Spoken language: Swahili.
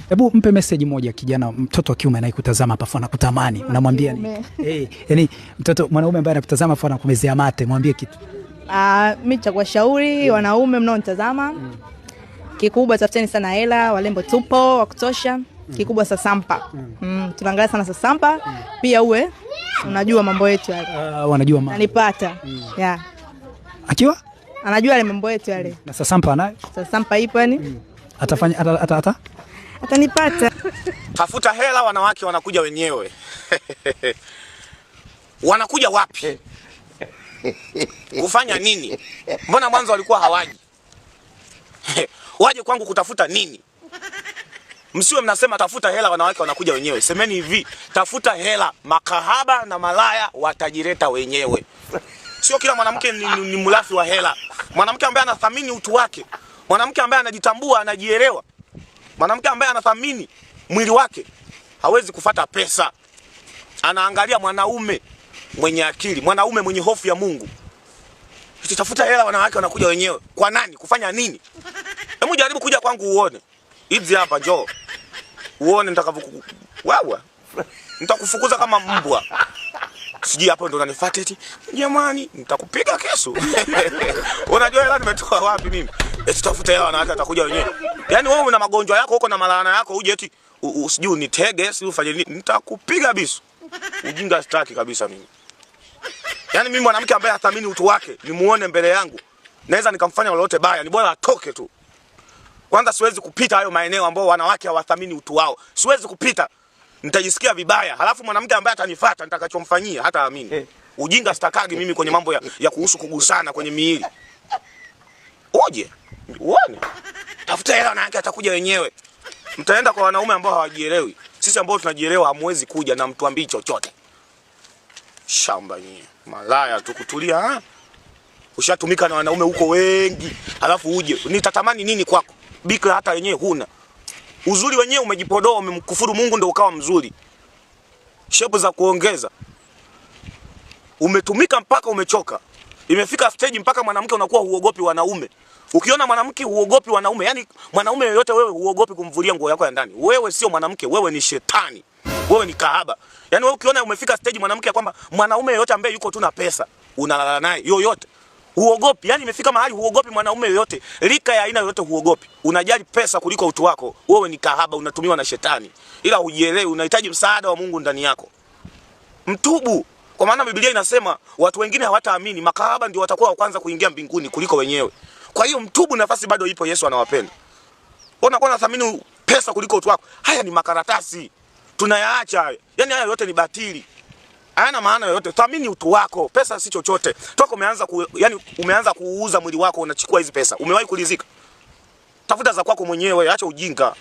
Hebu mpe message moja kijana, mtoto wa kiume anayekutazama hapa fana kutamani, unamwambia nini? Yani mtoto mwanaume ambaye anakutazama fana kumezea mate, mwambie kitu. Mimi cha kuwashauri wanaume mnaonitazama, kikubwa tafuteni sana hela, walembo tupo wa kutosha. Kikubwa sasampa. Tunaangalia sana sasampa. Pia uwe unajua mambo yetu yale. Wanajua mambo. Anipata. Yeah. Akiwa? Anajua yale mambo yetu yale. Na sasampa anayo? Sasampa ipo yani. Atafanya atanipata. Tafuta hela, wanawake wanakuja wenyewe. Wanakuja wapi? Kufanya nini? Mbona mwanzo walikuwa hawaji? Waje kwangu kutafuta nini? Msiwe mnasema tafuta hela, wanawake wanakuja wenyewe. Semeni hivi, tafuta hela, makahaba na malaya watajireta wenyewe. Sio kila mwanamke ni mlafi wa hela. Mwanamke ambaye anathamini utu wake, mwanamke ambaye anajitambua, anajielewa, mwanamke ambaye anathamini mwili wake hawezi kufuata pesa. Anaangalia mwanaume mwenye akili, mwanaume mwenye hofu ya Mungu. Tafuta hela, wanawake wanakuja wenyewe. Kwa nani? Kufanya nini? Hebu jaribu kuja kwangu uone. Hizi hapa njoo. Uone wewe. Nitakufukuza kama mbwa. Siji hapo ndo unanifuata eti. Jamani, nitakupiga kesho. Unajua hela nimetoa wapi mimi? Eti tafuta hela, wanawake watakuja wenyewe. Yaani wewe una magonjwa yako huko na malaana yako, uje eti usije unitege, si ufanye nini? Nitakupiga bisu. Ujinga sitaki kabisa mimi. Yaani mimi mwanamke ambaye hathamini utu wake, nimuone mbele yangu, naweza nikamfanya lolote baya, ni bora atoke tu. Kwanza siwezi kupita hayo maeneo ambao wanawake hawathamini utu wao. Siwezi kupita. Nitajisikia vibaya. Halafu mwanamke ambaye atanifuata nitakachomfanyia hata amini. Ujinga sitakagi mimi kwenye mambo ya kuhusu kugusana kwenye miili. Oje. Uone. Tafuta hela, wanawake atakuja wenyewe. Mtaenda kwa wanaume ambao hawajielewi. Sisi ambao tunajielewa hamwezi kuja na mtu ambii chochote. Shamba nyie. Malaya tukutulia ha? Ushatumika na wanaume huko wengi. Halafu uje. Nitatamani nini kwako? Bikra hata wenyewe huna. Uzuri wenyewe umejipodoa, umemkufuru Mungu ndio ukawa mzuri. Shepu za kuongeza. Umetumika mpaka umechoka. Imefika stage mpaka mwanamke unakuwa huogopi wanaume. Ukiona mwanamke huogopi wanaume, yani mwanaume yoyote wewe huogopi kumvulia nguo yako ya ndani. Wewe sio mwanamke, wewe ni shetani. Wewe ni kahaba. Yani wewe ukiona umefika stage mwanamke ya kwamba mwanaume yoyote ambaye yuko tu na pesa, unalala naye yoyote. Huogopi, yani imefika mahali huogopi mwanaume yoyote, rika ya aina yoyote huogopi. Unajali pesa kuliko utu wako. Wewe ni kahaba, unatumiwa na shetani. Ila hujielewi, unahitaji msaada wa Mungu ndani yako. Mtubu, kwa maana Biblia inasema watu wengine hawataamini, makahaba ndio watakuwa wa kwanza kuingia mbinguni kuliko wenyewe. Kwa hiyo mtubu, nafasi bado ipo, Yesu anawapenda. Unakuwa unathamini pesa kuliko utu wako. Haya ni makaratasi. Tunayaacha haya. Yani haya yote ni batili. Hayana maana yoyote. Thamini utu wako. Pesa si chochote. Toka umeanza kuuza mwili wako unachukua hizi pesa. Umewahi kulizika? Tafuta za kwako mwenyewe, acha ujinga.